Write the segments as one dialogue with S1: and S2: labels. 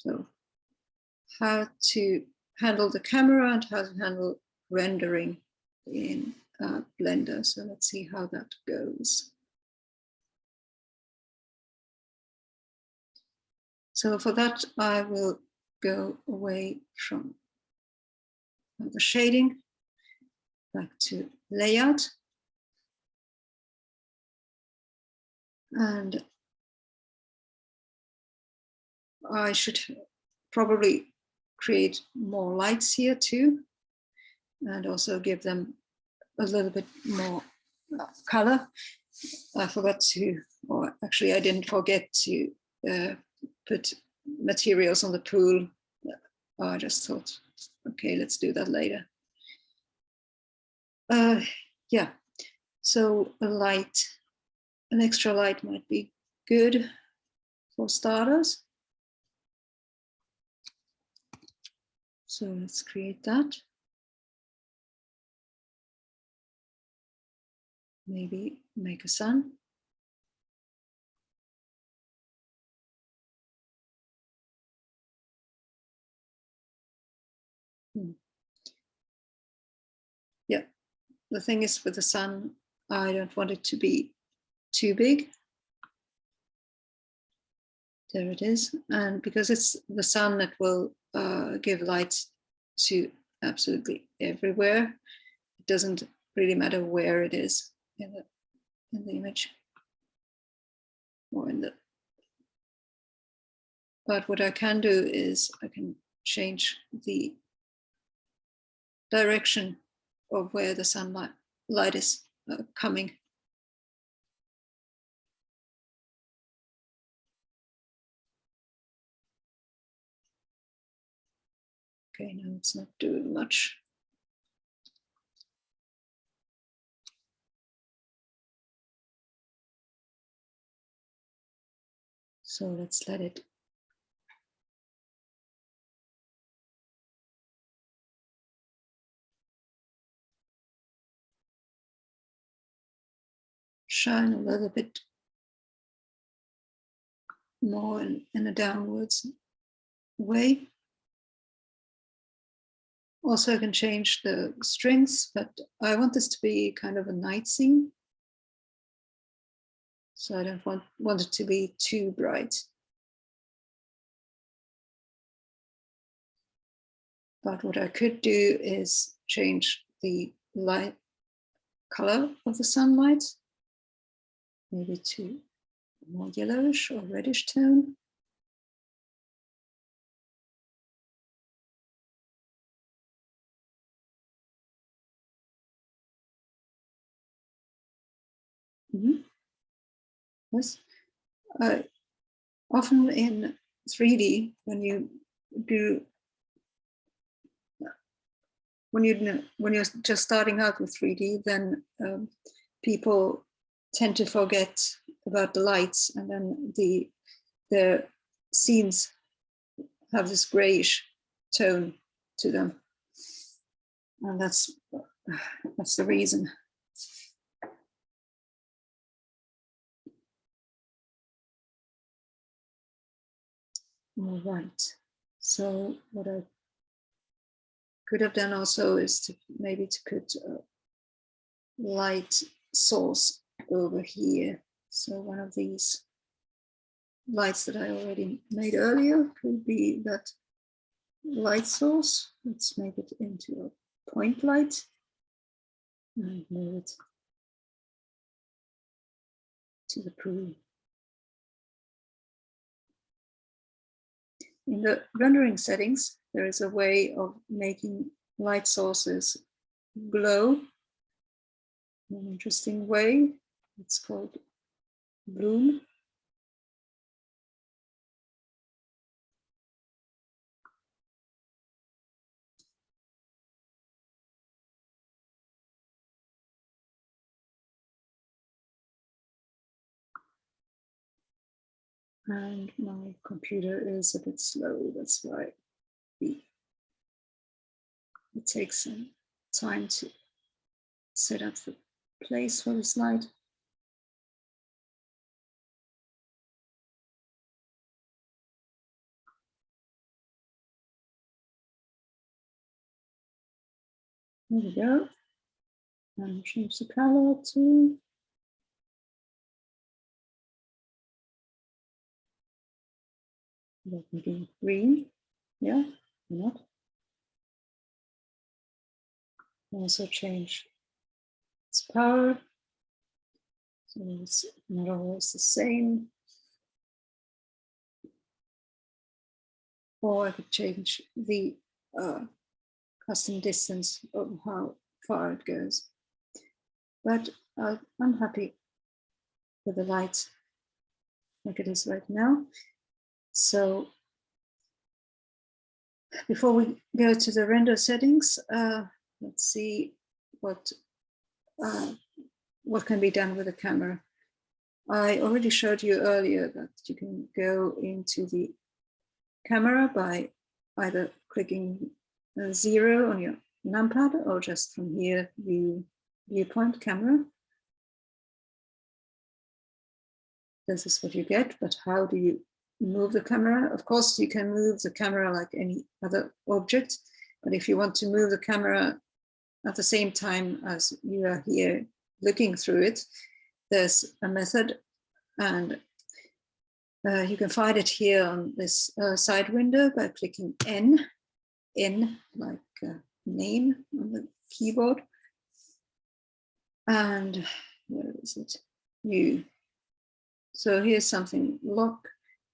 S1: So how to handle the camera and how to handle rendering in Blender. So let's see how that goes. So for that, I will go away from the shading, back to layout. And I should probably create more lights here too, and also give them a little bit more color. I forgot to, or actually I didn't forget to put materials on the pool. I just thought, okay, let's do that later. Yeah, so a light, an extra light might be good for starters. So let's create that. Maybe make a sun. Yeah, the thing is with the sun, I don't want it to be too big. There it is. And because it's the sun that will give light to absolutely everywhere, it doesn't really matter where it is in the image or in the. But what I can do is I can change the direction of where the sunlight is coming. Okay, now it's not doing much. So let's let it shine a little bit more in a downwards way. Also, I can change the strengths, but I want this to be kind of a night scene. So I don't want it to be too bright. But what I could do is change the light color of the sunlight, maybe to a more yellowish or reddish tone. Yes. Often in 3D, when you're just starting out with 3D, then people tend to forget about the lights, and then the scenes have this grayish tone to them, and that's the reason. All right. So what I could have done also is to maybe to put a light source over here. So one of these lights that I already made earlier could be that light source. Let's make it into a point light and move it to the pool. In the rendering settings, there is a way of making light sources glow in an interesting way. It's called bloom. And my computer is a bit slow, that's why it takes some time to set up the place for this light. There we go. And change the color to maybe green. Yeah, why not? Also change its power. So it's not always the same. Or I could change the custom distance of how far it goes. But I'm happy with the light like it is right now. So before we go to the render settings, let's see what can be done with the camera. I already showed you earlier that you can go into the camera by either clicking 0 on your numpad or just from here, viewpoint camera. This is what you get, but how do you move the camera? Of course, you can move the camera like any other object, but if you want to move the camera at the same time as you are here looking through it, there's a method, and you can find it here on this side window by clicking N like name on the keyboard. And where is it? U. So here's something: lock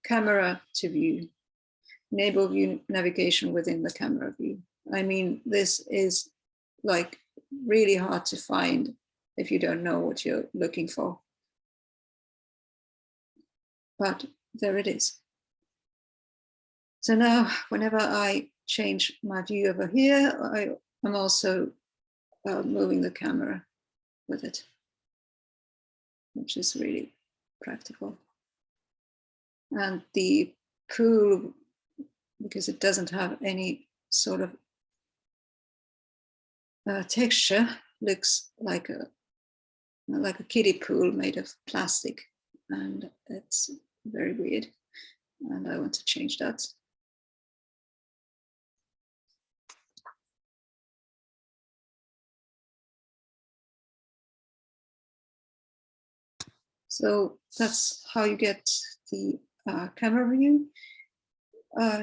S1: camera to view, enable view navigation within the camera view. I mean, this is like really hard to find if you don't know what you're looking for. But there it is. So now whenever I change my view over here, I'm also moving the camera with it, which is really practical. And the pool, because it doesn't have any sort of texture, looks like a kiddie pool made of plastic, and it's very weird. And I want to change that. So that's how you get the camera view.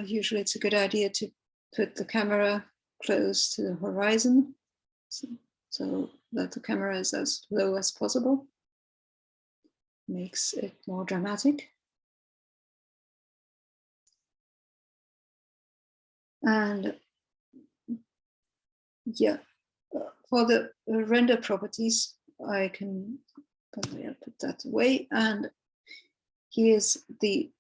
S1: Usually it's a good idea to put the camera close to the horizon so that the camera is as low as possible. Makes it more dramatic. And yeah, for the render properties, I can probably put that away. And here's the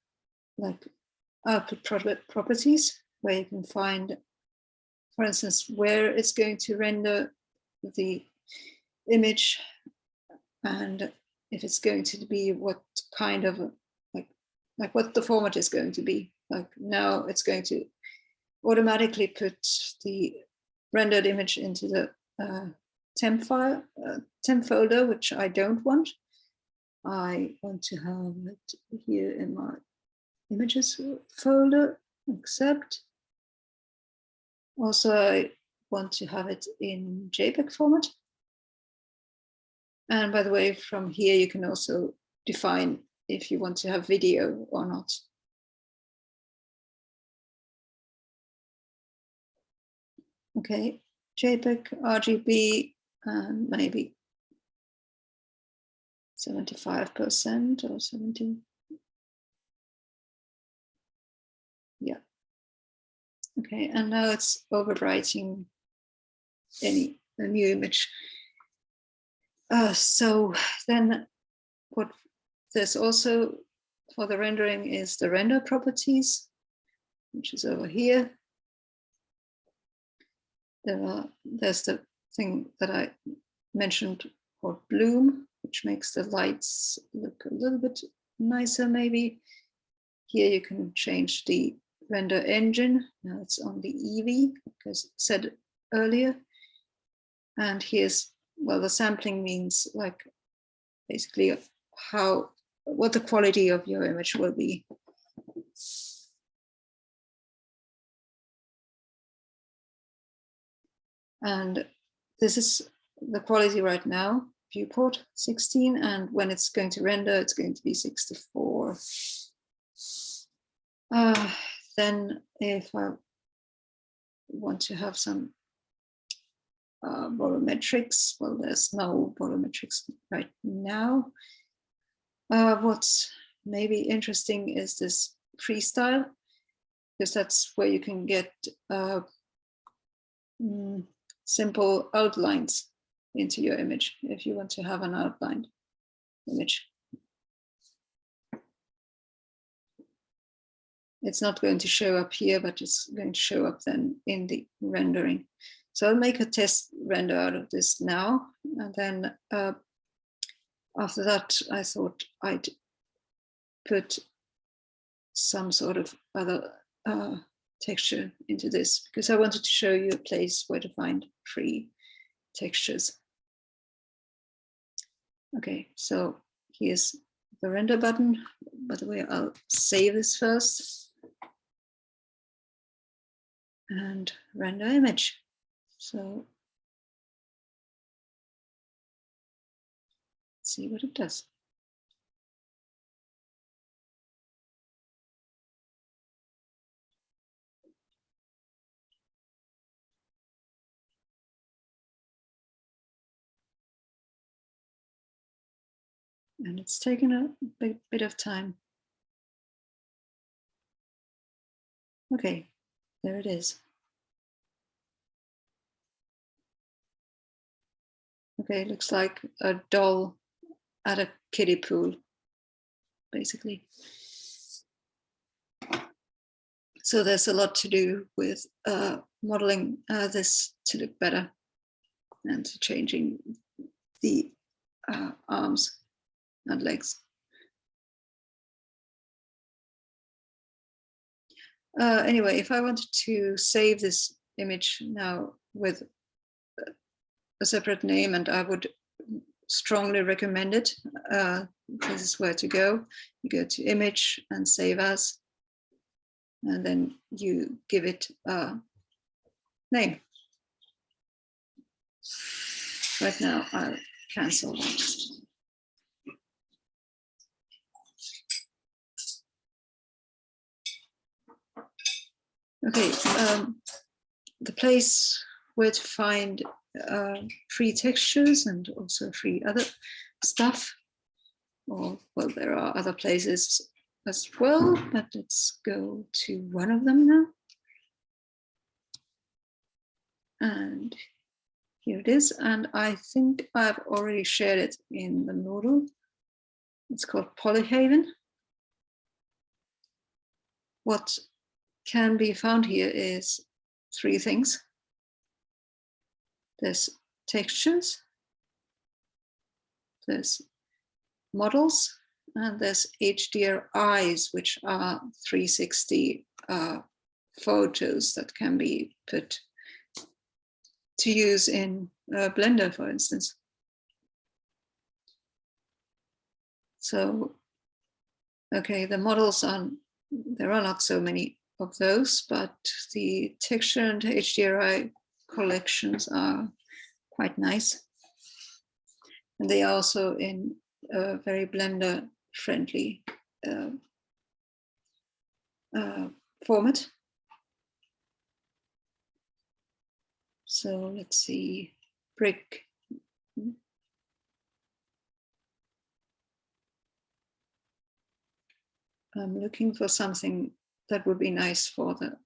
S1: output properties, where you can find, for instance, where it's going to render the image, and if it's going to be what kind of like what the format is going to be. Like now it's going to automatically put the rendered image into the temp file, temp folder, which I don't want. I want to have it here in my images folder, accept. Also, I want to have it in JPEG format. And by the way, from here, you can also define if you want to have video or not. Okay, JPEG, RGB, and maybe 75% or 70. Yeah. Okay, and now it's overwriting a new image. So then what there's also for the rendering is the render properties, which is over here. There's the thing that I mentioned called bloom, which makes the lights look a little bit nicer maybe. Here you can change the render engine. Now it's on the Eevee, as I said earlier. And here's, well, the sampling means like basically what the quality of your image will be. And this is the quality right now, viewport 16, and when it's going to render, it's going to be 64. Then if I want to have some volumetrics, well, there's no volumetrics right now. What's maybe interesting is this freestyle, because that's where you can get simple outlines into your image if you want to have an outlined image. It's not going to show up here, but it's going to show up then in the rendering. So I'll make a test render out of this now. And then after that, I thought I'd put some sort of other texture into this, because I wanted to show you a place where to find free textures. Okay, so here's the render button. By the way, I'll save this first and render image. So let's see what it does. And it's taken a bit of time. Okay, there it is. Okay, looks like a doll at a kiddie pool, basically. So there's a lot to do with modeling this to look better and changing the arms and legs. Anyway, if I wanted to save this image now with a separate name, and I would strongly recommend it, this is where to go. You go to image and save as, and then you give it a name. Right now, I'll cancel that. Okay, the place where to find free textures and also free other stuff. Or, well, there are other places as well, but let's go to one of them now. And here it is. And I think I've already shared it in the Moodle. It's called Polyhaven. What can be found here is three things. There's textures, there's models, and there's HDRIs, which are 360 photos that can be put to use in Blender, for instance. So, okay, the models there are not so many of those, but the texture and HDRI collections are quite nice. And they are also in a very Blender friendly format. So let's see, brick. I'm looking for something that would be nice for that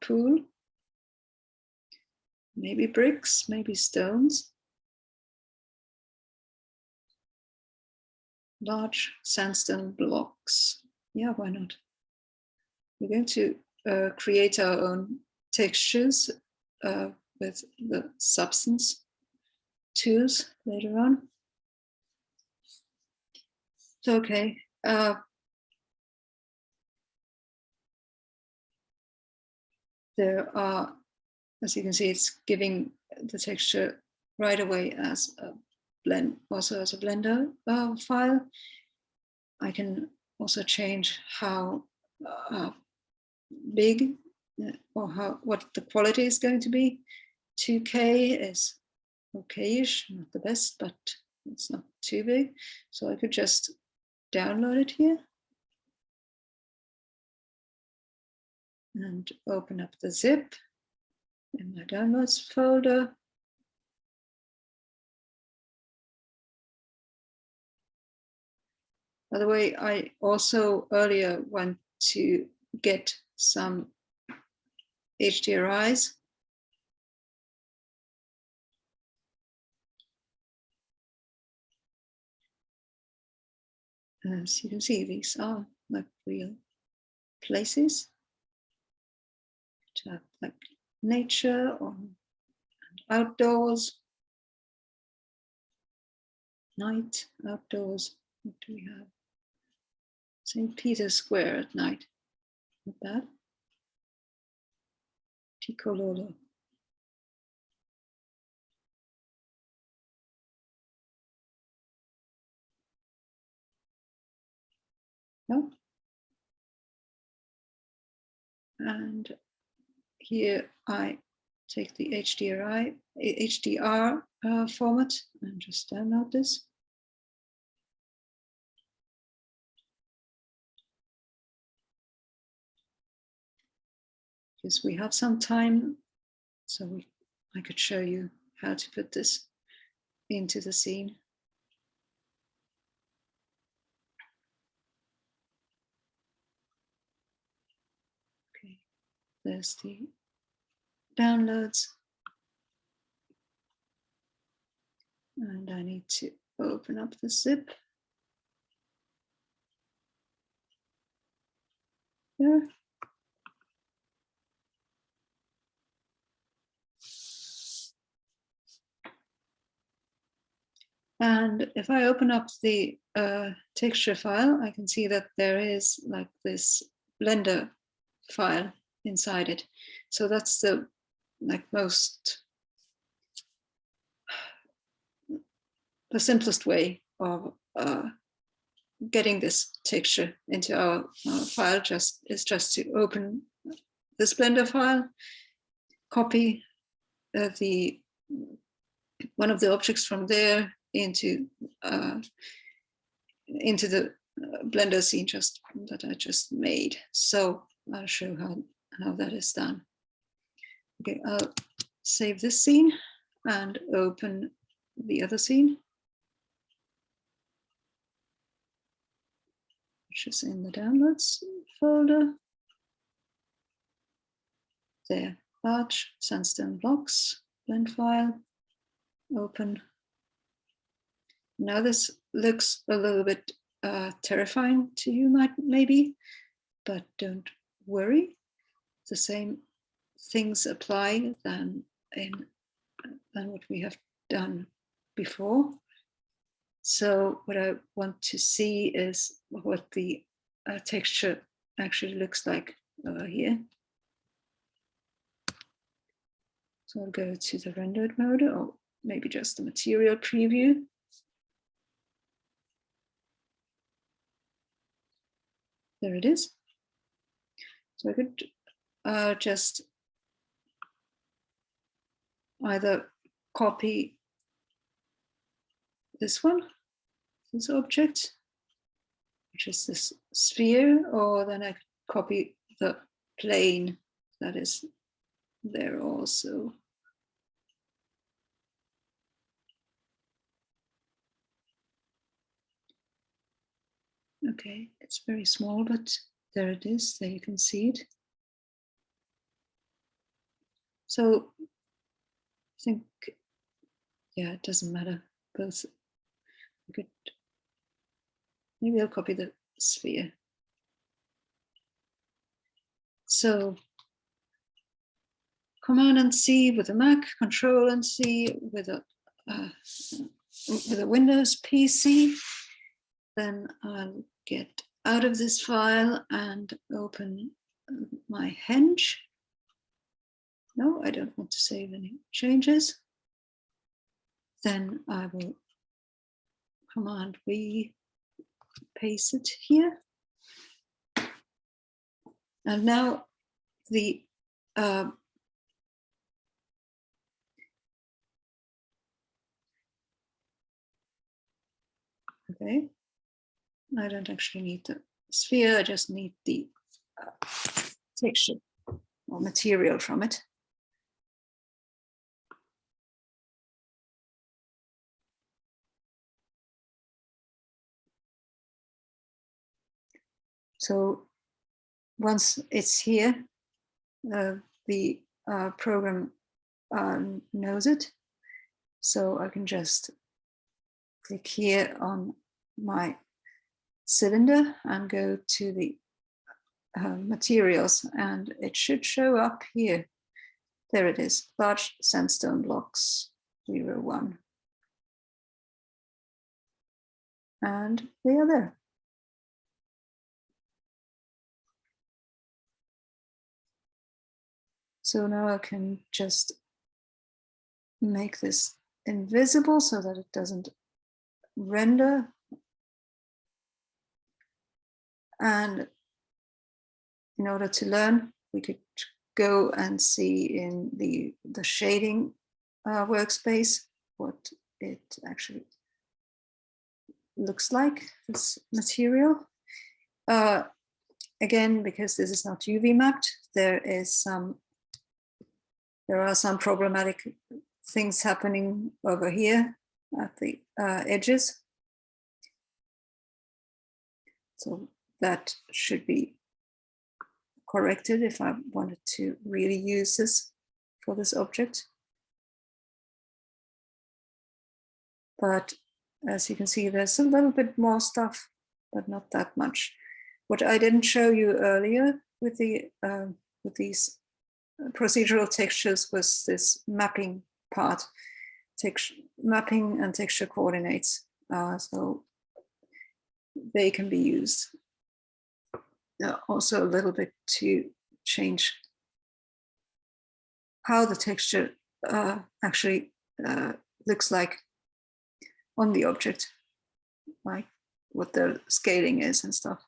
S1: pool. Maybe bricks, maybe stones. Large sandstone blocks. Yeah, why not? We're going to create our own textures with the substance tools later on. So, okay. There are, as you can see, it's giving the texture right away as a blend, also as a Blender file. I can also change how big or what the quality is going to be. 2K is okay-ish, not the best, but it's not too big. So I could just download it here and open up the zip in my downloads folder. By the way, I also earlier went to get some HDRIs. As you can see, these are like real places to have like nature or outdoors, night, outdoors. What do we have? St. Peter's Square at night. Not bad. Ticololo. No. And here I take the HDR format and just download this. Because we have some time, so I could show you how to put this into the scene. Okay, there's the downloads. And I need to open up the zip. There. And if I open up the texture file, I can see that there is like this Blender file inside it. So that's the the simplest way of getting this texture into our file is just to open this Blender file, copy one of the objects from there into the Blender scene that I just made. So I'll show how that is done. Okay, I'll save this scene and open the other scene, which is in the downloads folder. There, large sandstone blocks, blend file, open. Now this looks a little bit terrifying to you, maybe, but don't worry. The same things apply than what we have done before. So what I want to see is what the texture actually looks like here. So I'll go to the rendered mode, or maybe just the material preview. There it is. So I could just either copy this one, this object, which is this sphere, or then I could copy the plane that is there also. Okay, it's very small, but there it is. There you can see it. So I think, yeah, it doesn't matter. Both. Maybe I'll copy the sphere. So Command and C with a Mac, Control and C with a Windows PC. Then I'll get out of this file and open my Henge. No, I don't want to save any changes. Then I will Command V, paste it here. And now the Okay, I don't actually need the sphere, I just need the texture or material from it. So once it's here, the program knows it. So I can just click here on my cylinder and go to the materials, and it should show up here. There it is, large sandstone blocks 01. And they are there. So now I can just make this invisible so that it doesn't render. And in order to learn, we could go and see in the shading workspace what it actually looks like, this material. Again, because this is not UV mapped, there are some problematic things happening over here at the edges. So that should be corrected if I wanted to really use this for this object. But as you can see, there's a little bit more stuff, but not that much. What I didn't show you earlier with these procedural textures was this mapping part, mapping and texture coordinates. So they can be used also a little bit to change how the texture actually looks like on the object, like what the scaling is and stuff.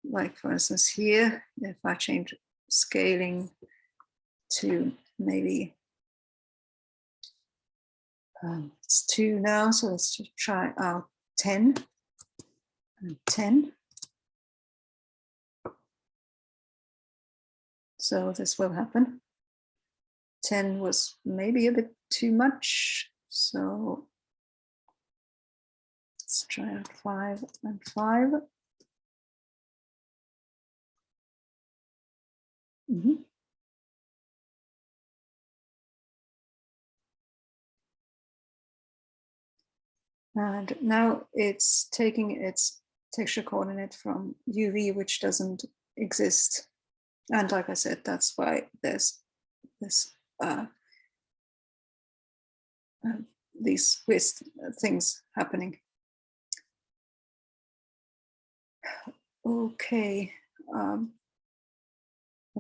S1: Like for instance here, if I change scaling to maybe it's 2 now, so let's just try out 10 and 10. So this will happen. 10 was maybe a bit too much, so let's try out 5 and 5. And now it's taking its texture coordinate from UV, which doesn't exist. And like I said, that's why there's this these twist things happening. Okay, I've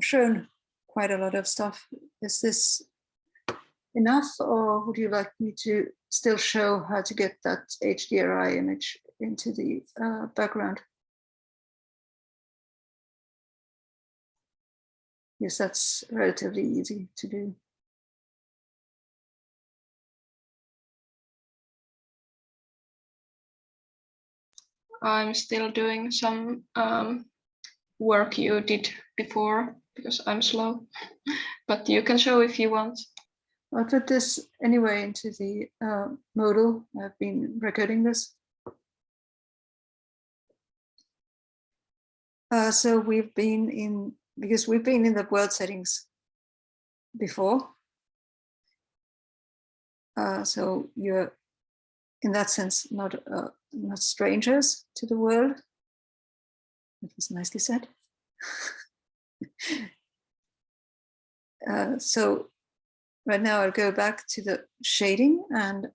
S1: shown quite a lot of stuff. Is this enough, or would you like me to still show how to get that HDRI image into the background? Yes, that's relatively easy to do.
S2: I'm still doing some work you did before because I'm slow, but you can show if you want.
S1: I'll put this anyway into the modal. I've been recording this. So we've been in, because we've been in the world settings before. So you're, in that sense, not strangers to the world. That was nicely said. So right now I'll go back to the shading, and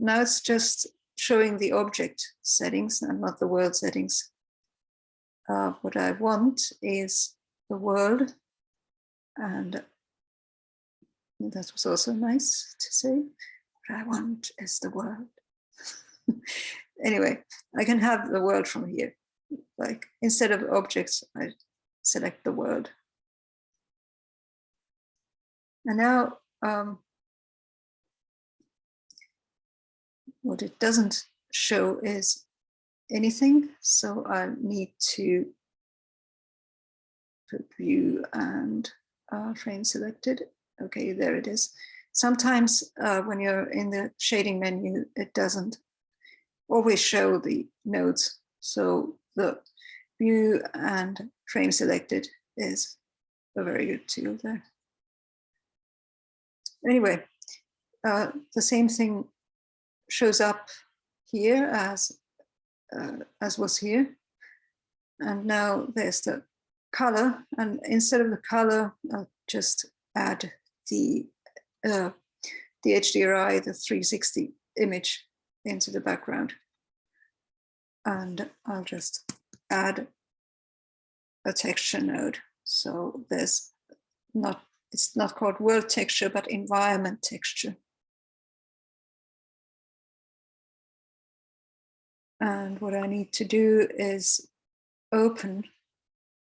S1: now it's just showing the object settings and not the world settings. What I want is the world, and that was also nice to say. What I want is the world. Anyway, I can have the world from here. Like instead of objects, I select the world. And now what it doesn't show is anything. So I need to put view and frame selected. Okay, there it is. Sometimes when you're in the shading menu, it doesn't always show the nodes. So the view and frame selected is a very good tool there. Anyway, the same thing shows up here as was here. And now there's the color, and instead of the color, I'll just add the HDRI, the 360 image into the background. And I'll just add a texture node. So there's not, it's not called world texture, but environment texture. And what I need to do is open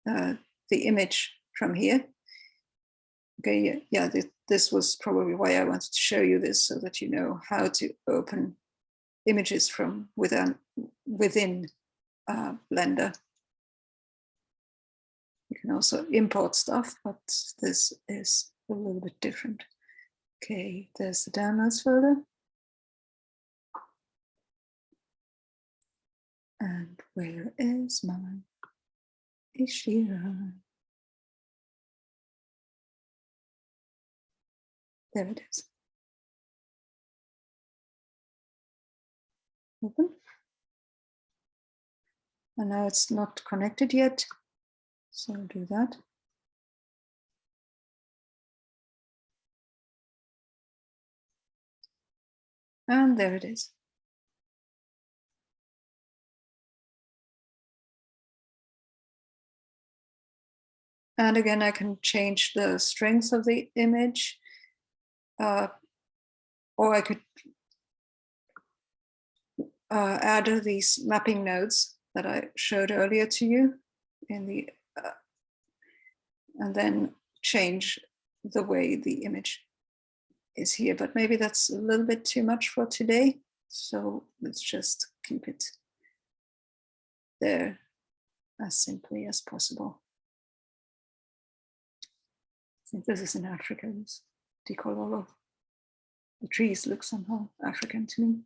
S1: the image from here. Okay, yeah, this was probably why I wanted to show you this, so that you know how to open images from within Blender. You can also import stuff, but this is a little bit different. Okay, there's the downloads folder. And where is my HDRI? There it is. Open. And now it's not connected yet, so I'll do that. And there it is. And again, I can change the strength of the image, or I could add these mapping nodes that I showed earlier to you in the, and then change the way the image is here. But maybe that's a little bit too much for today. So let's just keep it there as simply as possible. I think this is in Africa, this decolor of the trees look somehow African to me.